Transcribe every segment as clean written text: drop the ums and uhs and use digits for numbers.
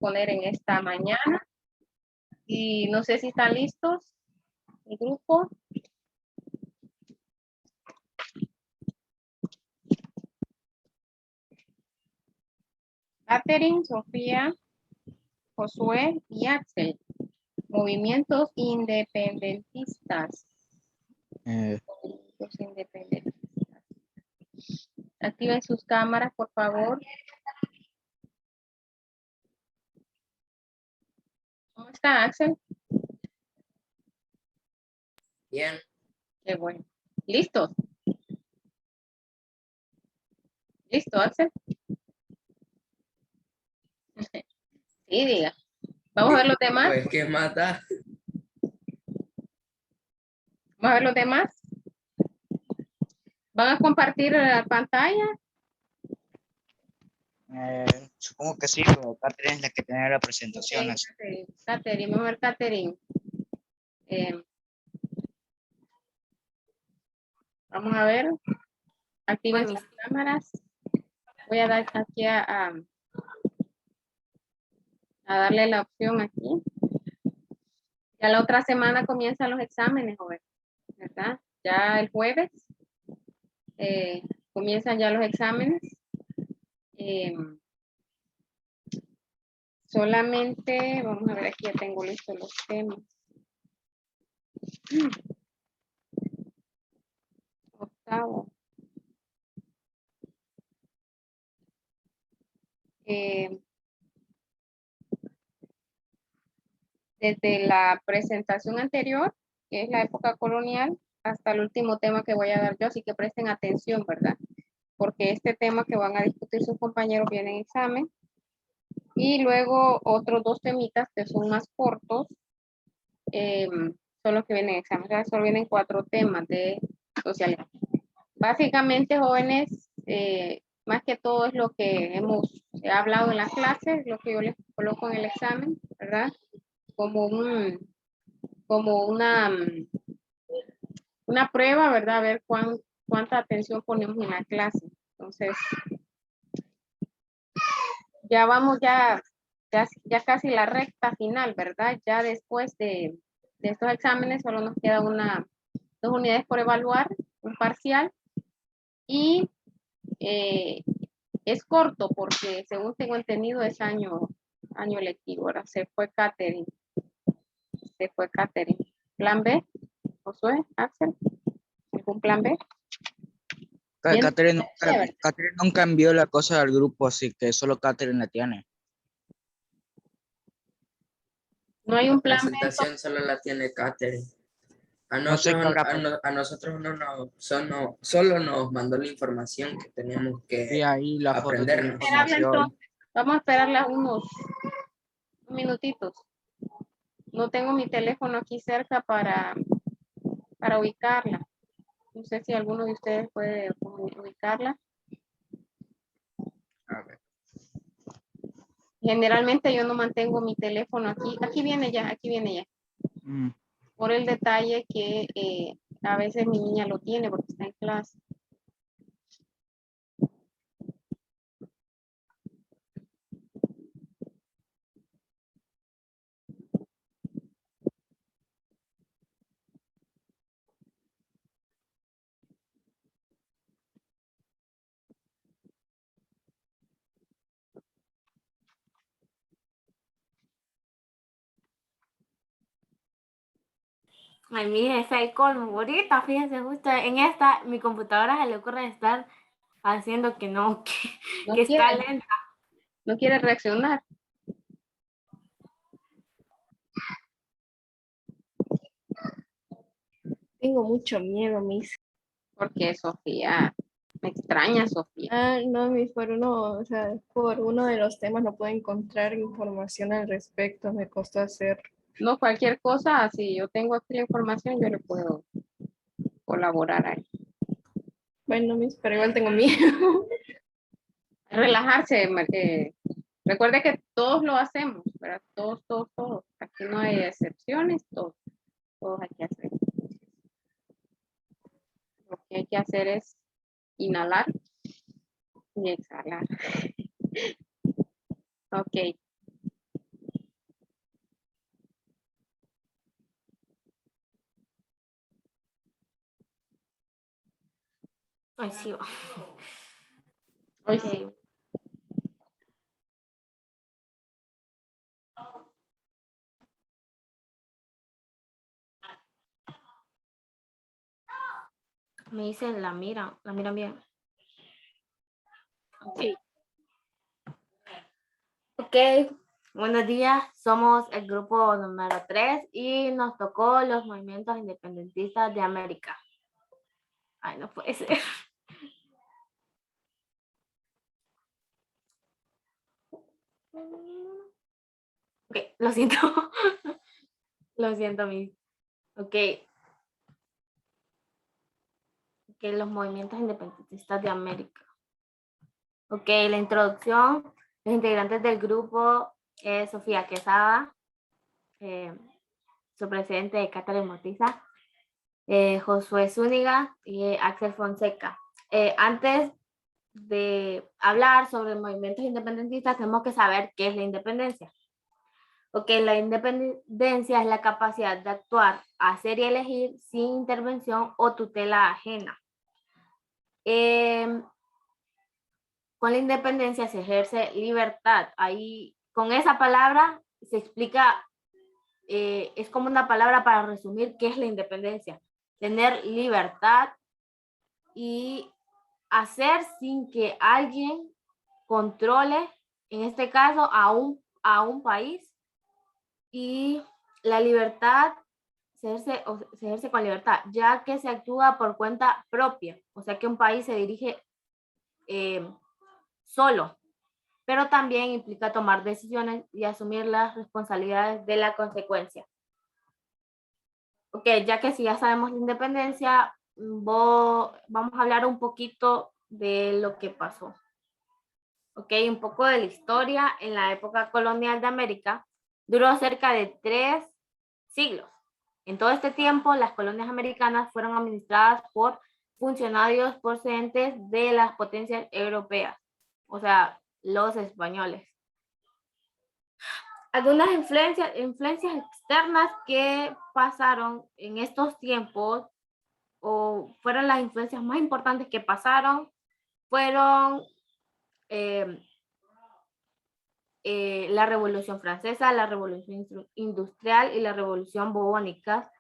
exponer en esta mañana. Y no sé si están listos el grupo. Catherine, Sofía, Josué y Axel. Movimientos independentistas. Movimientos independentistas. Activen sus cámaras, por favor. ¿Cómo está, Axel? Bien. Qué bueno. ¿Listos? ¿Listo, Axel? Sí, diga. Vamos a ver los demás. Pues, ¿qué mata? Vamos a ver los demás. ¿Van a compartir la pantalla? Supongo que sí, pero Catherine es la que tiene la presentación. Okay, Catherine, vamos a ver Catherine. Vamos a ver. Activen sus cámaras. Voy a dar aquí a darle la opción aquí. Ya la otra semana comienzan los exámenes, joven, ¿verdad? Ya el jueves comienzan ya los exámenes. Solamente, vamos a ver, aquí ya tengo listos los temas. Octavo. Desde la presentación anterior, que es la época colonial, hasta el último tema que voy a dar yo, así que presten atención, ¿verdad? Porque este tema que van a discutir sus compañeros viene en examen. Y luego otros dos temitas que son más cortos, son los que vienen en examen. O sea, solo vienen 4 temas de socialidad. Básicamente, jóvenes, más que todo es lo que hemos hablado en las clases, lo que yo les coloco en el examen, ¿verdad? Como una prueba, ¿verdad? A ver cuánta atención ponemos en la clase. Entonces, ya vamos ya casi la recta final, ¿verdad? Ya después de estos exámenes solo nos queda 2 unidades por evaluar, un parcial, y es corto porque según tengo entendido es año lectivo. Ahora se fue Catherine. Plan B, Josué, Axel, ¿algún plan B? Catherine no cambió la cosa del grupo, así que solo Catherine la tiene. No hay un plan B. La presentación solo la tiene Catherine. A No sé nosotros, qué habrá a nosotros solo nos mandó la información que teníamos que y ahí la foto de aprendernos. información. Vamos a esperarla unos minutitos. No tengo mi teléfono aquí cerca para ubicarla. No sé si alguno de ustedes puede ubicarla. A ver. Generalmente yo no mantengo mi teléfono aquí. Aquí viene ya. Por el detalle que a veces mi niña lo tiene porque está en clase. Ay, mi jefe, el colmo. Ahorita, fíjense, justo en esta, mi computadora se le ocurre estar haciendo que no, que está lenta. No quiere reaccionar. Tengo mucho miedo, Miss. ¿Por qué, Sofía? Me extraña, Sofía. No, Miss, por uno de los temas no puedo encontrar información al respecto, me costó hacer. No, cualquier cosa, si yo tengo aquí la información, yo le puedo colaborar ahí. Bueno, Miss, pero igual tengo miedo. Relajarse, recuerde que todos lo hacemos, ¿verdad? Todos. Aquí no hay excepciones, todos hay que hacer. Lo que hay que hacer es inhalar y exhalar. Ok. Ay, sí. Va. Hoy Ok. sí. Me dicen la miran bien. Ok. Sí. Ok, buenos días. Somos el grupo número 3 y nos tocó los movimientos independentistas de América. Ay, no puede ser. Ok, lo siento. Lo siento, mis. Ok. Ok, los movimientos independentistas de América. Ok, la introducción. Los integrantes del grupo es Sofía Quesada, su presidente Catherine Motiza, Josué Zúñiga y Axel Fonseca. Antes de hablar sobre movimientos independentistas, tenemos que saber qué es la independencia. Ok, la independencia es la capacidad de actuar, hacer y elegir sin intervención o tutela ajena. Con la independencia se ejerce libertad. Ahí, con esa palabra se explica, es como una palabra para resumir qué es la independencia. Tener libertad y hacer sin que alguien controle, en este caso, a un país. Y la libertad se ejerce con libertad, ya que se actúa por cuenta propia, o sea que un país se dirige solo, pero también implica tomar decisiones y asumir las responsabilidades de la consecuencia. Ok, ya que si ya sabemos la independencia, vamos a hablar un poquito de lo que pasó. Ok, un poco de la historia. En la época colonial de América duró cerca de 3 siglos. En todo este tiempo, las colonias americanas fueron administradas por funcionarios procedentes de las potencias europeas, o sea, los españoles. Algunas influencias externas que pasaron en estos tiempos, o fueron las influencias más importantes que pasaron, fueron la Revolución Francesa, la Revolución Industrial y la Revolución Borbónica,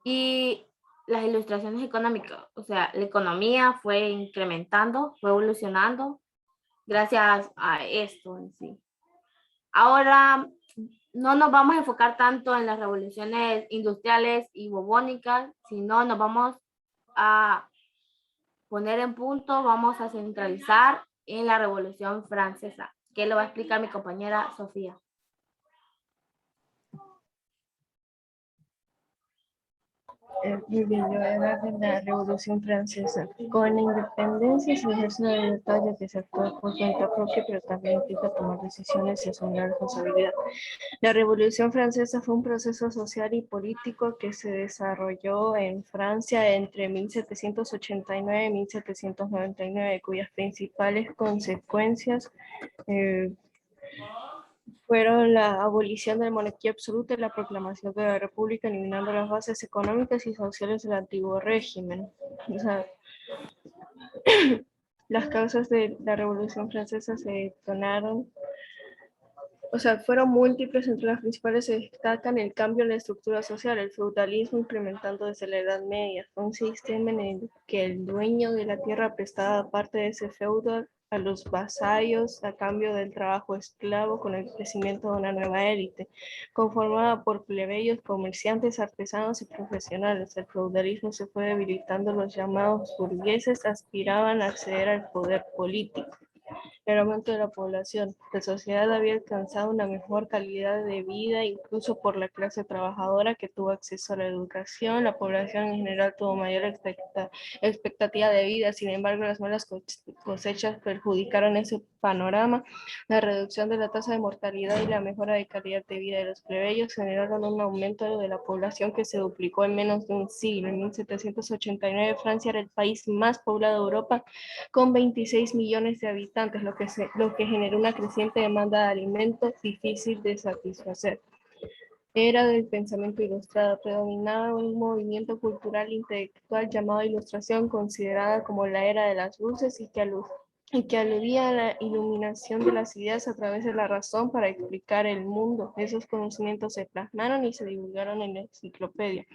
y las ilustraciones económicas. O sea, la economía fue incrementando, fue evolucionando gracias a esto en sí. Ahora, no nos vamos a enfocar tanto en las revoluciones industriales y borbónicas, sino nos vamos a poner en punto, vamos a centralizar en la Revolución Francesa, que lo va a explicar mi compañera Sofía. Muy bien, yo voy a hablar de la Revolución Francesa. Con la independencia se ejerce la libertad ya que se actúa por cuenta propia, pero también implica tomar decisiones y asumir la responsabilidad. La Revolución Francesa fue un proceso social y político que se desarrolló en Francia entre 1789 y 1799, cuyas principales consecuencias fueron la abolición de la monarquía absoluta y la proclamación de la república, eliminando las bases económicas y sociales del antiguo régimen. O sea, las causas de la Revolución Francesa se detonaron, o sea, fueron múltiples. Entre las principales se destacan el cambio en la estructura social, el feudalismo implementando desde la Edad Media, un sistema en el que el dueño de la tierra prestaba parte de ese feudo a los vasallos a cambio del trabajo esclavo, con el crecimiento de una nueva élite, conformada por plebeyos, comerciantes, artesanos y profesionales. El feudalismo se fue debilitando, los llamados burgueses aspiraban a acceder al poder político. El aumento de la población. La sociedad había alcanzado una mejor calidad de vida, incluso por la clase trabajadora que tuvo acceso a la educación. La población en general tuvo mayor expectativa de vida. Sin embargo, las malas cosechas perjudicaron ese panorama. La reducción de la tasa de mortalidad y la mejora de calidad de vida de los plebeyos generaron un aumento de la población que se duplicó en menos de un siglo. En 1789, Francia era el país más poblado de Europa, con 26 millones de habitantes, lo que generó una creciente demanda de alimentos difícil de satisfacer. era del pensamiento ilustrado. Predominaba un movimiento cultural intelectual llamado Ilustración, considerada como la era de las luces y que aludía a la iluminación de las ideas a través de la razón para explicar el mundo. Esos conocimientos se plasmaron y se divulgaron en la enciclopedia.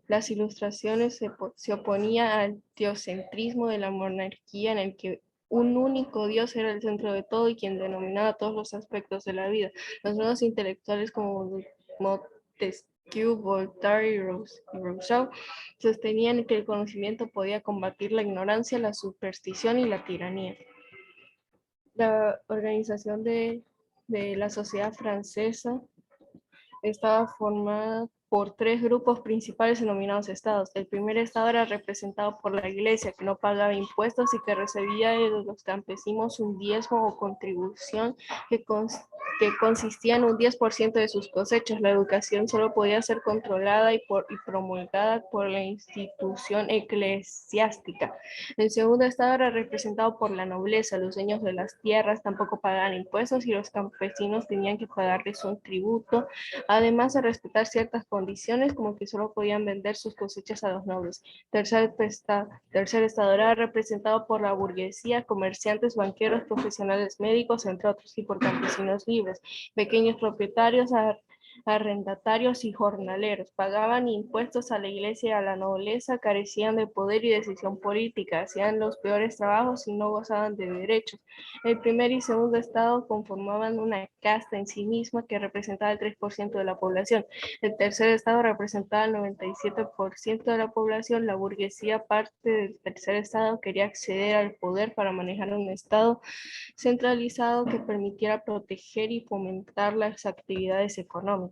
Las ilustraciones se oponía al teocentrismo de la monarquía en el que un único Dios era el centro de todo y quien denominaba todos los aspectos de la vida. Los nuevos intelectuales como Montesquieu, Voltaire y Rousseau sostenían que el conocimiento podía combatir la ignorancia, la superstición y la tiranía. La organización de la sociedad francesa estaba formada por tres grupos principales denominados estados. El primer estado era representado por la iglesia, que no pagaba impuestos y que recibía de los campesinos un diezmo o contribución que consistía en un 10% de sus cosechas. La educación solo podía ser controlada y promulgada por la institución eclesiástica. El segundo estado era representado por la nobleza. Los dueños de las tierras tampoco pagaban impuestos y los campesinos tenían que pagarles un tributo, además de respetar ciertas condiciones como que solo podían vender sus cosechas a los nobles. Tercer estado era representado por la burguesía, comerciantes, banqueros, profesionales médicos, entre otros, y por campesinos libres, pequeños propietarios, arrendatarios y jornaleros. Pagaban impuestos a la iglesia y a la nobleza, carecían de poder y decisión política, hacían los peores trabajos y no gozaban de derechos. El primer y segundo estado conformaban una casta en sí misma que representaba el 3% de la población. El tercer estado representaba el 97% de la población. La burguesía, parte del tercer estado, quería acceder al poder para manejar un estado centralizado que permitiera proteger y fomentar las actividades económicas.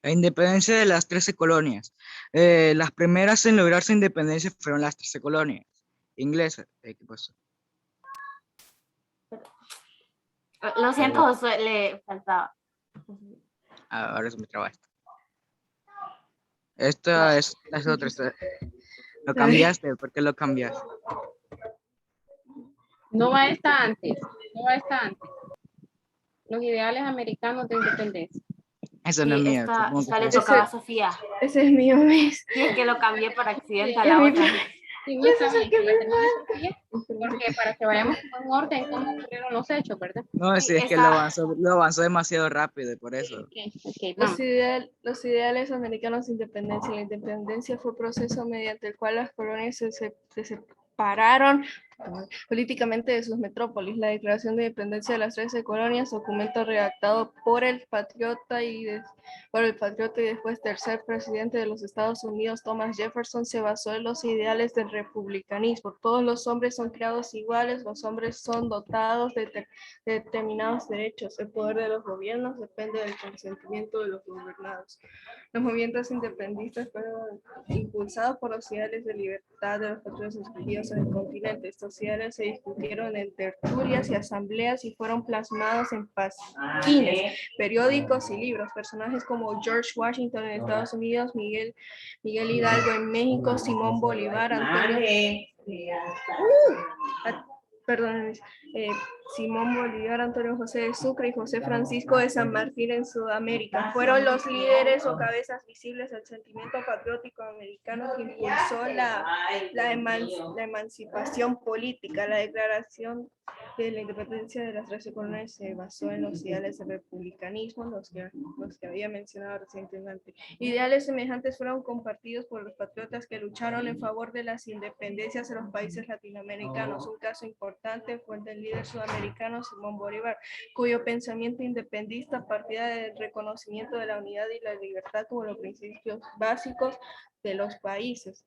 La independencia de las 13 colonias. Las primeras en lograr su independencia fueron las 13 colonias inglesas. ¿Qué pasó? Lo siento, Josué, le faltaba. Ahora se me traba esto. Esta es las otras. ¿Lo cambiaste? ¿Por qué lo cambiaste? No va esta antes, no va esta antes. Los ideales americanos de independencia. Eso no Sí, es mío. Supongo esta que le fue tocaba a eso. Sofía. Ese es mío, mis. Sí, es que lo cambié por accidente a Es la mi otra. Sí, no está bien, que la termine Sofía, porque para que vayamos en orden cómo ocurrieron los hechos, ¿verdad? No, Sí, sí, es que lo avanzó demasiado rápido y por eso. Ok, vamos. Los ideales americanos de independencia. La independencia fue un proceso mediante el cual las colonias se separaron políticamente de sus metrópolis. La Declaración de Independencia de las 13 colonias, documento redactado por el patriota y después tercer presidente de los Estados Unidos, Thomas Jefferson, se basó en los ideales del republicanismo. Todos los hombres son creados iguales, los hombres son dotados de determinados derechos. El poder de los gobiernos depende del consentimiento de los gobernados. Los movimientos independistas fueron impulsados por los ideales de libertad de los patriotas escogidos en el continente. Estos ideales se discutieron en tertulias y asambleas y fueron plasmados en pasquines, periódicos y libros. Personajes como George Washington en Estados Unidos, Miguel Hidalgo en México, Simón Bolívar, Simón Bolívar, Antonio José de Sucre y José Francisco de San Martín en Sudamérica. Fueron los líderes o cabezas visibles del sentimiento patriótico americano que impulsó la emancipación política. La Declaración de la Independencia de las 13 colonias se basó en los ideales del republicanismo, los que había mencionado recientemente. Ideales semejantes fueron compartidos por los patriotas que lucharon en favor de las independencias de los países latinoamericanos. Un caso importante fue el del líder sudamericano Simón Bolívar, cuyo pensamiento independista partía del reconocimiento de la unidad y la libertad como los principios básicos de los países.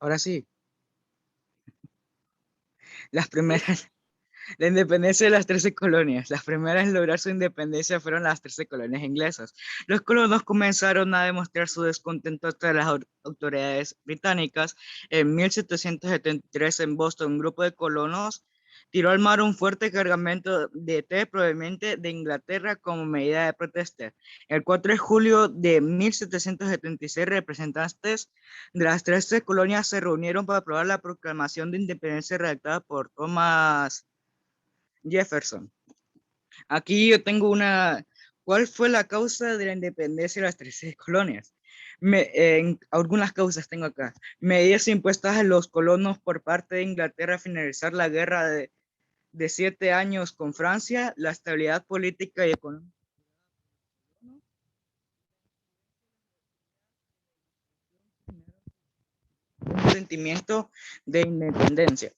Ahora sí, las primeras, la independencia de las 13 colonias. Las primeras en lograr su independencia fueron las 13 colonias inglesas. Los colonos comenzaron a demostrar su descontento ante las autoridades británicas. En 1773 en Boston, un grupo de colonos tiró al mar un fuerte cargamento de té proveniente de Inglaterra como medida de protesta. El 4 de julio de 1776, representantes de las 13 colonias se reunieron para aprobar la proclamación de independencia redactada por Thomas Jefferson. Aquí yo tengo una. ¿Cuál fue la causa de la independencia de las 13 colonias? Algunas causas tengo acá. Medidas impuestas a los colonos por parte de Inglaterra a finalizar la guerra de 7 años con Francia, la estabilidad política y económica, un sentimiento de independencia.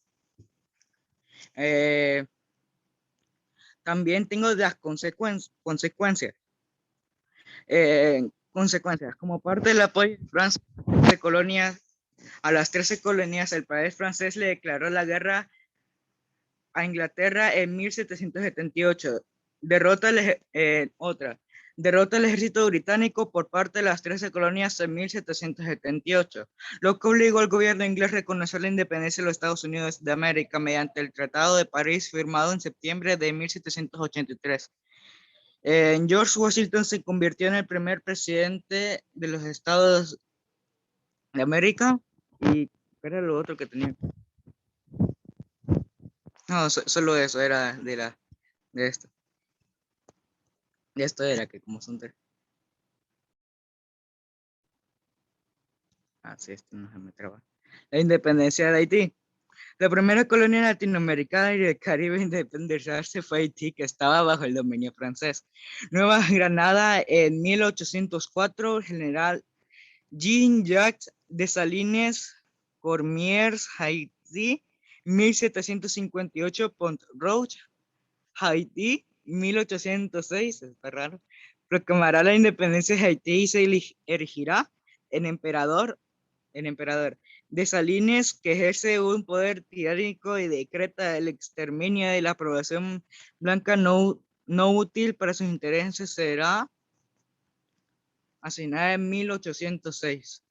También tengo las consecuencias. Como parte del apoyo de Francia a las 13 colonias, el país francés le declaró la guerra a Inglaterra en 1778. Derrota al ejército británico por parte de las 13 colonias en 1778, lo que obligó al gobierno inglés a reconocer la independencia de los Estados Unidos de América mediante el Tratado de París firmado en septiembre de 1783. George Washington se convirtió en el primer presidente de los Estados de América. ¿Y qué era lo otro que tenía? No, solo eso era de esto. De esto era que como son tres. Sí, esto no se me traba. La independencia de Haití. La primera colonia latinoamericana y del Caribe en independizarse fue Haití, que estaba bajo el dominio francés. Nueva Granada en 1804, general Jean-Jacques Dessalines, Cormier, Haití, 1758, Pont-Rouge, Haití, 1806, está raro, proclamará la independencia de Haití y se erigirá en emperador. Dessalines, que ejerce un poder tiránico y decreta el exterminio de la población blanca no útil para sus intereses, será asesinada en 1806.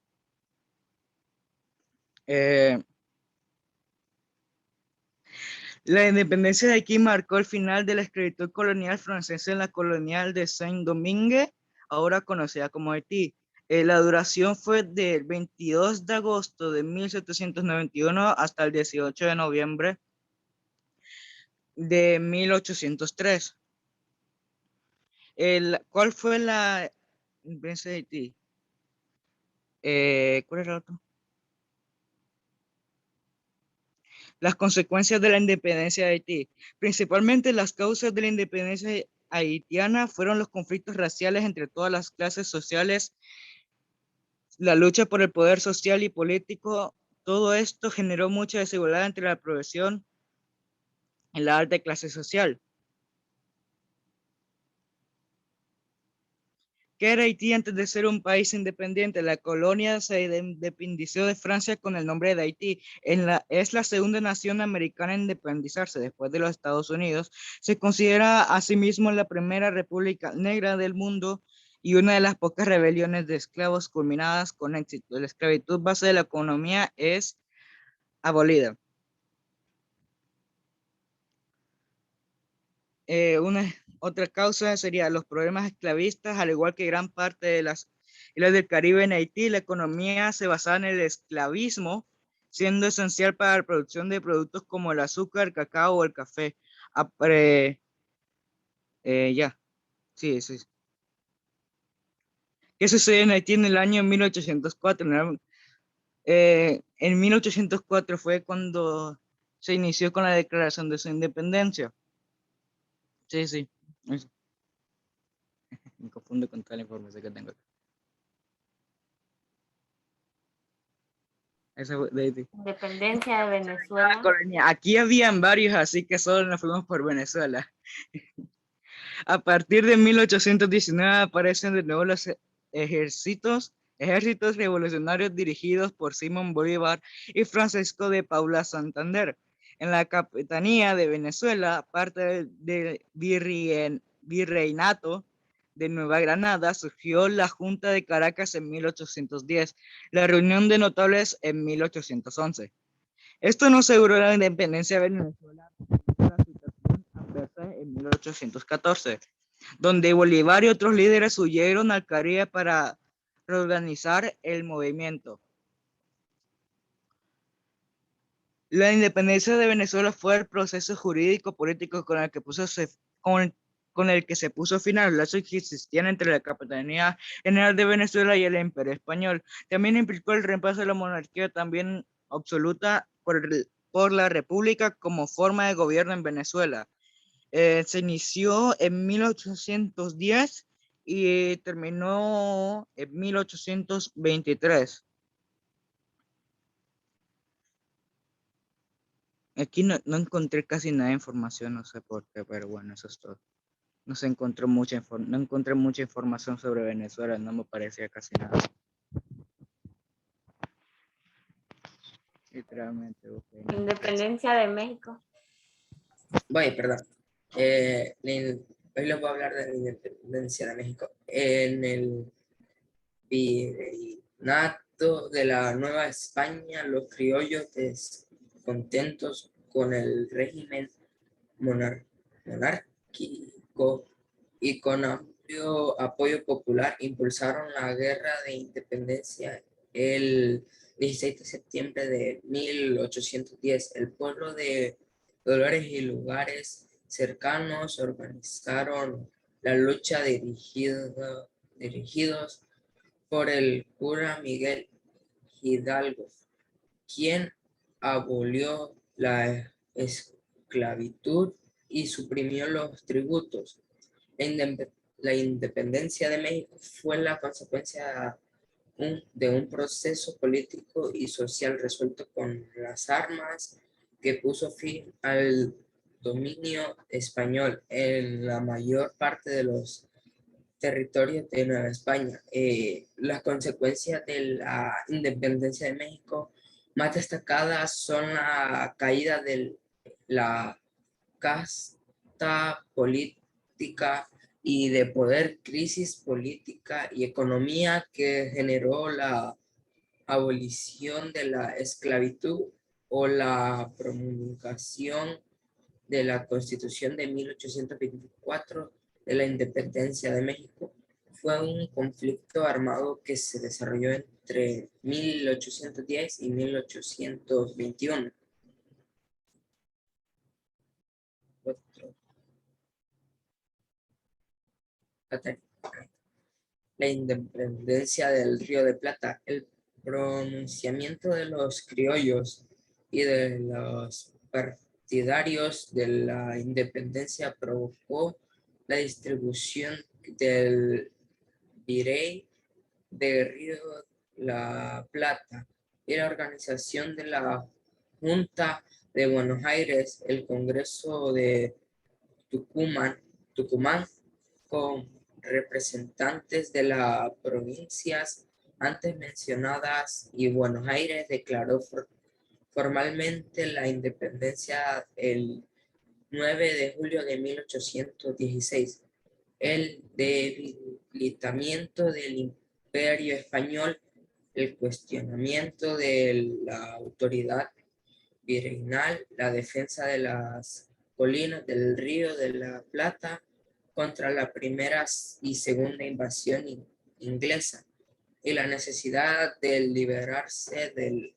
La independencia de Haití marcó el final de la esclavitud colonial francesa en la colonial de Saint-Domingue, ahora conocida como Haití. La duración fue del 22 de agosto de 1791 hasta el 18 de noviembre de 1803. ¿Cuál fue la independencia de Haití? ¿Cuál era el otro? Las consecuencias de la independencia de Haití. Principalmente las causas de la independencia haitiana fueron los conflictos raciales entre todas las clases sociales, la lucha por el poder social y político. Todo esto generó mucha desigualdad entre la población en la alta clase social. ¿Qué era Haití antes de ser un país independiente? La colonia se independizó de Francia con el nombre de Haití. Es la segunda nación americana en independizarse después de los Estados Unidos. Se considera asimismo la primera república negra del mundo y una de las pocas rebeliones de esclavos culminadas con éxito. La esclavitud base de la economía es abolida. Otra causa sería los problemas esclavistas, al igual que gran parte de las islas del Caribe. En Haití, la economía se basaba en el esclavismo, siendo esencial para la producción de productos como el azúcar, el cacao o el café. Sí. ¿Qué sucedió en Haití en el año 1804? En 1804 fue cuando se inició con la declaración de su independencia. Sí. Eso. Me confundo con toda la información que tengo. Independencia de Venezuela. Aquí habían varios, así que solo nos fuimos por Venezuela. A partir de 1819 aparecen de nuevo los ejércitos ejércitos revolucionarios dirigidos por Simón Bolívar y Francisco de Paula Santander. En la capitanía de Venezuela, parte del virreinato de Nueva Granada, surgió la Junta de Caracas en 1810, la reunión de notables en 1811. Esto no aseguró la independencia de Venezuela, la situación adversa en 1814, donde Bolívar y otros líderes huyeron al Caribe para reorganizar el movimiento. La independencia de Venezuela fue el proceso jurídico político con el que se puso fin a los lazos que existían entre la Capitanía General de Venezuela y el Imperio Español. También implicó el reemplazo de la monarquía también absoluta por la República como forma de gobierno en Venezuela. Se inició en 1810 y terminó en 1823. Aquí no encontré casi nada de información, no sé por qué, pero bueno, eso es todo. No encontré mucha información sobre Venezuela, no me parecía casi nada. Literalmente. Independencia de México. Voy, perdón. Hoy les voy a hablar de la independencia de México. En el virreinato de la Nueva España, los criollos descontentos con el régimen monárquico y con amplio apoyo popular impulsaron la guerra de independencia el 16 de septiembre de 1810. El pueblo de Dolores y lugares cercanos organizaron la lucha dirigidos por el cura Miguel Hidalgo, quien abolió la esclavitud y suprimió los tributos. La independencia de México fue la consecuencia de un proceso político y social resuelto con las armas que puso fin al dominio español en la mayor parte de los territorios de Nueva España. Las consecuencias de la independencia de México más destacadas son la caída de la casta política y de poder, crisis política y economía que generó la abolición de la esclavitud o la promulgación de la Constitución de 1824 de la Independencia de México. Fue un conflicto armado que se desarrolló entre 1810 y 1821. La independencia del Río de Plata. El pronunciamiento de los criollos y de los partidarios de la independencia provocó la distribución del virrey de Río de la Plata y la organización de la Junta de Buenos Aires, el Congreso de Tucumán con representantes de las provincias antes mencionadas, y Buenos Aires declaró formalmente la independencia el 9 de julio de 1816. El debilitamiento del Imperio Español, el cuestionamiento de la autoridad virreinal, la defensa de las colinas del Río de la Plata contra la primera y segunda invasión inglesa, y la necesidad de liberarse del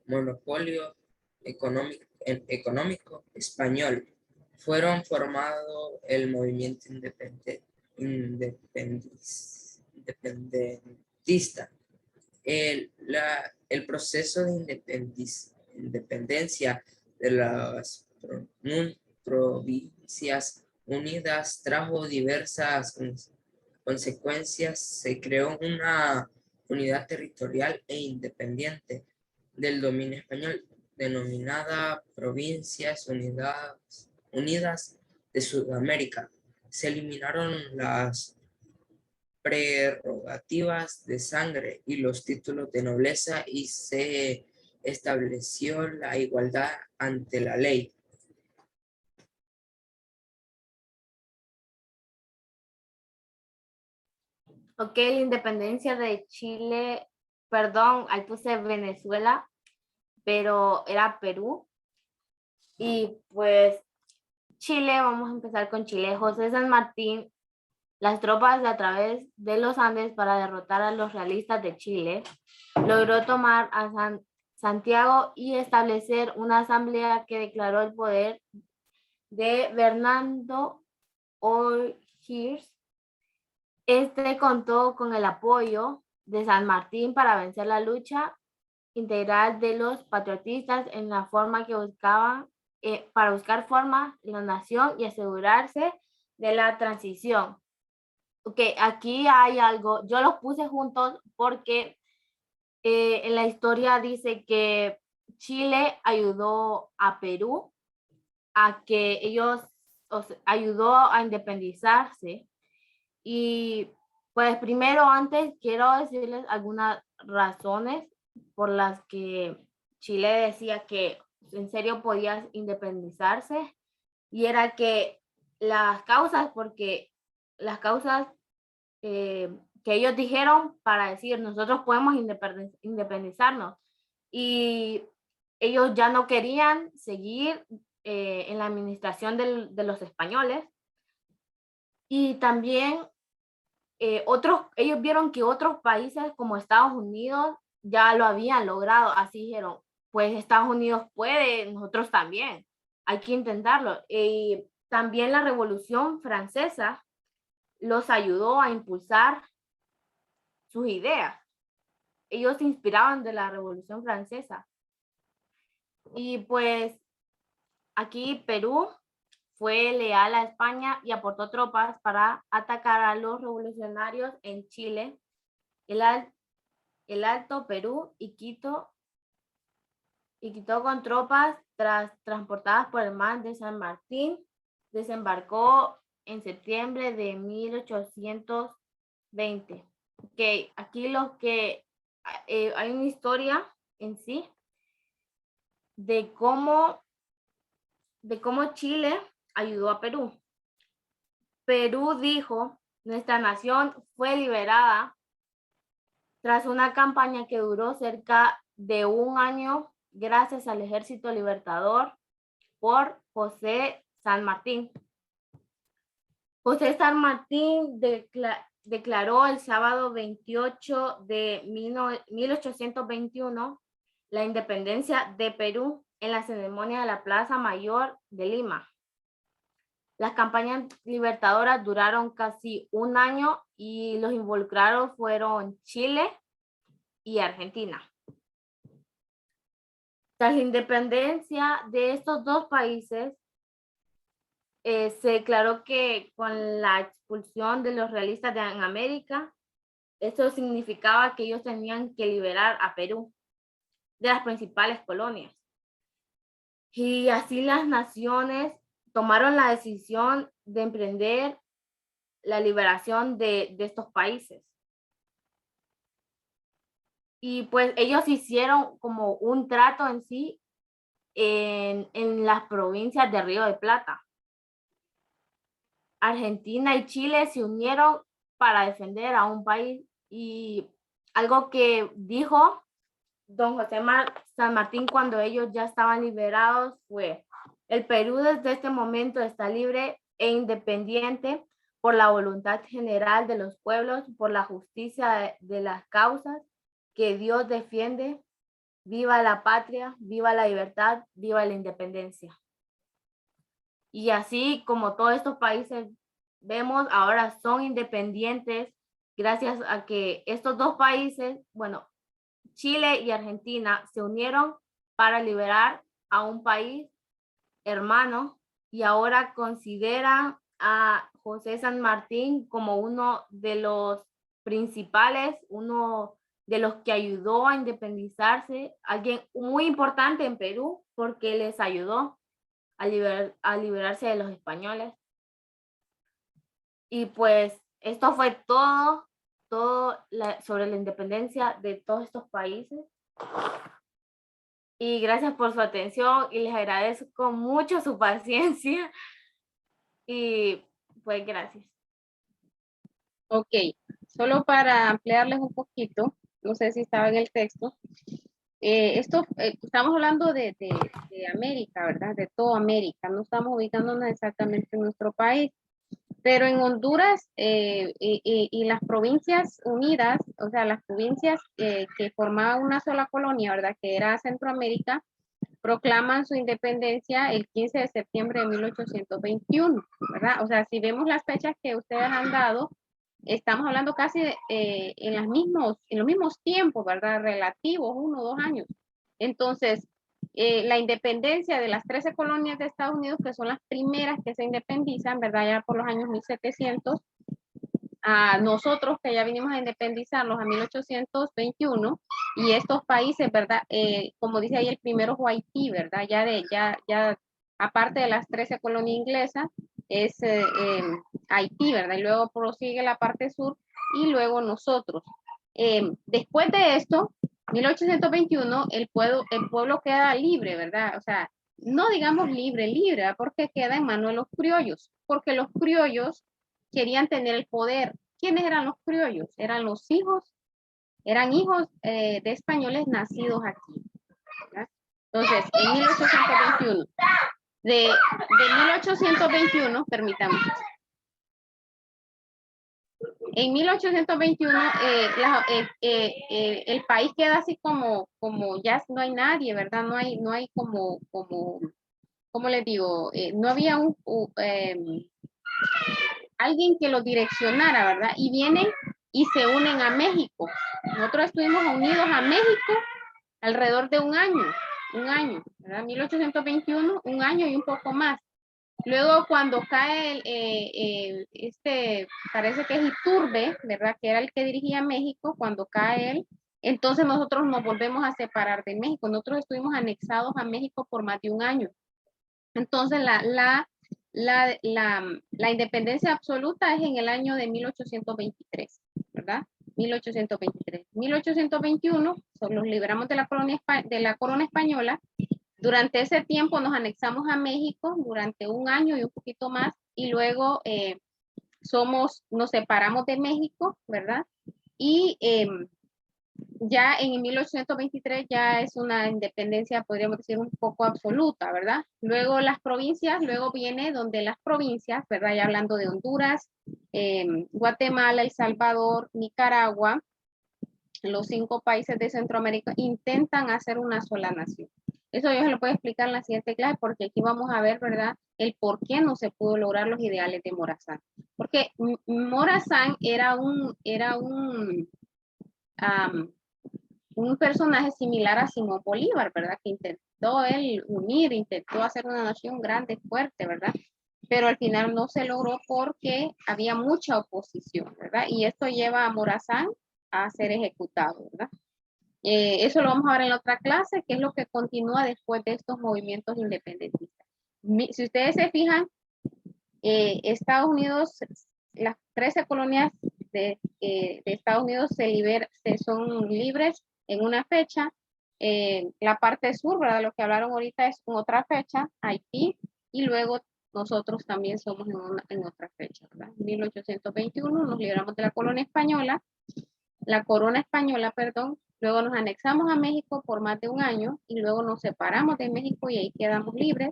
monopolio económico español fueron formado el movimiento independentista. El proceso de independencia de las provincias unidas trajo diversas consecuencias. Se creó una unidad territorial e independiente del dominio español, denominada Provincias Unidas de Sudamérica. Se eliminaron las prerrogativas de sangre y los títulos de nobleza y se estableció la igualdad ante la ley. Ok, la independencia de Chile, perdón, ahí puse Venezuela, pero era Perú. Y pues Chile, vamos a empezar con Chile. José San Martín, las tropas a través de los Andes para derrotar a los realistas de Chile, logró tomar a Santiago y establecer una asamblea que declaró el poder de Bernardo O'Higgins. Este contó con el apoyo de San Martín para vencer la lucha integral de los patriotistas en la forma que buscaban, para buscar forma la nación y asegurarse de la transición. Ok, aquí hay algo, yo los puse juntos porque en la historia dice que Chile ayudó a Perú a que ellos, ayudó a independizarse. Y pues primero, antes quiero decirles algunas razones por las que Chile decía que en serio podía independizarse, y era que las causas, porque las causas que ellos dijeron para decir nosotros podemos independizarnos, y ellos ya no querían seguir en la administración de los españoles. Y también ellos vieron que otros países como Estados Unidos ya lo habían logrado, así dijeron, pues Estados Unidos puede, nosotros también, hay que intentarlo. Y también la Revolución Francesa los ayudó a impulsar sus ideas. Ellos se inspiraban de la Revolución Francesa. Y pues aquí Perú fue leal a España y aportó tropas para atacar a los revolucionarios en Chile, el Alto Perú y Quito con tropas transportadas por el mar de San Martín. Desembarcó en septiembre de 1820. Okay, aquí lo que hay una historia en sí de cómo Chile ayudó a Perú. Perú dijo, nuestra nación fue liberada tras una campaña que duró cerca de un año gracias al Ejército Libertador por José San Martín. José San Martín declaró el sábado 28 de 1821 la independencia de Perú en la ceremonia de la Plaza Mayor de Lima. Las campañas libertadoras duraron casi un año y los involucrados fueron Chile y Argentina. Tras la independencia de estos dos países, se declaró que con la expulsión de los realistas en América, eso significaba que ellos tenían que liberar a Perú de las principales colonias. Y así las naciones tomaron la decisión de emprender la liberación de estos países. Y pues ellos hicieron como un trato en sí en las provincias de Río de Plata. Argentina y Chile se unieron para defender a un país, y algo que dijo don José San Martín cuando ellos ya estaban liberados fue: el Perú desde este momento está libre e independiente por la voluntad general de los pueblos, por la justicia de las causas que Dios defiende. Viva la patria, viva la libertad, viva la independencia. Y así como todos estos países vemos ahora son independientes gracias a que estos dos países, bueno, Chile y Argentina, se unieron para liberar a un país hermano, y ahora consideran a José San Martín como uno de los principales, uno de los que ayudó a independizarse, alguien muy importante en Perú porque les ayudó a liberarse de los españoles. Y pues esto fue todo todo sobre la independencia de todos estos países. Y gracias por su atención y les agradezco mucho su paciencia. Y pues gracias. Ok, solo para ampliarles un poquito, no sé si estaba en el texto. Estamos hablando de América, ¿verdad? De toda América, no estamos ubicándonos exactamente en nuestro país. Pero en Honduras y las provincias unidas, o sea, las provincias que formaban una sola colonia, ¿verdad? Que era Centroamérica, proclaman su independencia el 15 de septiembre de 1821, ¿verdad? O sea, si vemos las fechas que ustedes han dado, estamos hablando casi en los mismos tiempos, ¿verdad? Relativos, 1 o 2 años. Entonces, la independencia de las 13 colonias de Estados Unidos, que son las primeras que se independizan, ¿verdad? Ya por los años 1700, a nosotros que ya vinimos a independizarnos a 1821, y estos países, ¿verdad? Como dice ahí, el primero fue Haití, ¿verdad? Ya aparte de las 13 colonias inglesas, es Haití, ¿verdad? Y luego prosigue la parte sur, y luego nosotros. Después de esto, 1821, el pueblo queda libre, ¿verdad? O sea, no digamos libre, ¿verdad? Porque queda en manos de los criollos, porque los criollos querían tener el poder. ¿Quiénes eran los criollos? Eran hijos de españoles nacidos aquí, ¿verdad? Entonces, en 1821, de 1821, permítame, en 1821 el país queda así como ya no hay nadie, ¿verdad? No hay ¿cómo les digo? No había alguien que los direccionara, ¿verdad? Y vienen y se unen a México. Nosotros estuvimos unidos a México alrededor de un año, ¿verdad? 1821, un año y un poco más. Luego cuando cae parece que es Iturbe, ¿verdad? Que era el que dirigía México, cuando cae él, entonces nosotros nos volvemos a separar de México. Nosotros estuvimos anexados a México por más de un año. Entonces la independencia absoluta es en el año de 1823, ¿verdad? 1823. 1821 nos liberamos de la corona española. Durante ese tiempo nos anexamos a México durante un año y un poquito más, y luego nos separamos de México, ¿verdad? Y ya en 1823 ya es una independencia, podríamos decir, un poco absoluta, ¿verdad? Luego luego viene donde las provincias, ¿verdad? Ya hablando de Honduras, Guatemala, El Salvador, Nicaragua, los 5 países de Centroamérica intentan hacer una sola nación. Eso yo se lo puedo explicar en la siguiente clase, porque aquí vamos a ver, ¿verdad? El por qué no se pudo lograr los ideales de Morazán. Porque Morazán era un personaje similar a Simón Bolívar, ¿verdad? Que intentó él intentó hacer una nación grande, fuerte, ¿verdad? Pero al final no se logró porque había mucha oposición, ¿verdad? Y esto lleva a Morazán a ser ejecutado, ¿verdad? Eso lo vamos a ver en la otra clase, que es lo que continúa después de estos movimientos independentistas. Si ustedes se fijan, Estados Unidos, las 13 colonias de Estados Unidos son libres en una fecha. La parte sur, ¿verdad? Lo que hablaron ahorita es en otra fecha, Haití, y luego nosotros también somos en otra fecha, ¿verdad? 1821 nos liberamos de la corona española, perdón. Luego nos anexamos a México por más de un año y luego nos separamos de México y ahí quedamos libres,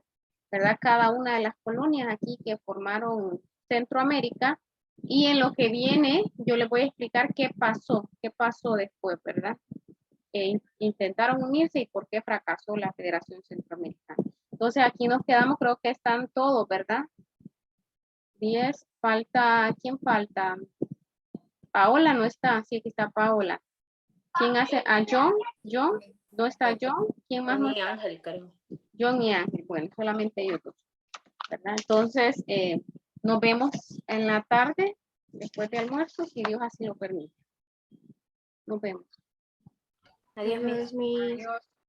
¿verdad? Cada una de las colonias aquí que formaron Centroamérica. Y en lo que viene, yo les voy a explicar qué pasó después, ¿verdad? Intentaron unirse y por qué fracasó la Federación Centroamericana. Entonces aquí nos quedamos, creo que están todos, ¿verdad? 10, ¿quién falta? Paola no está, sí, aquí está Paola. ¿Quién hace? ¿A John? ¿John? ¿No está John? ¿Quién más? John y Ángel, creo. John y Ángel, bueno, solamente ellos dos, ¿verdad? Entonces, nos vemos en la tarde, después de almuerzo, si Dios así lo permite. Nos vemos. Adiós, Miss. Adiós, Miss. Adiós.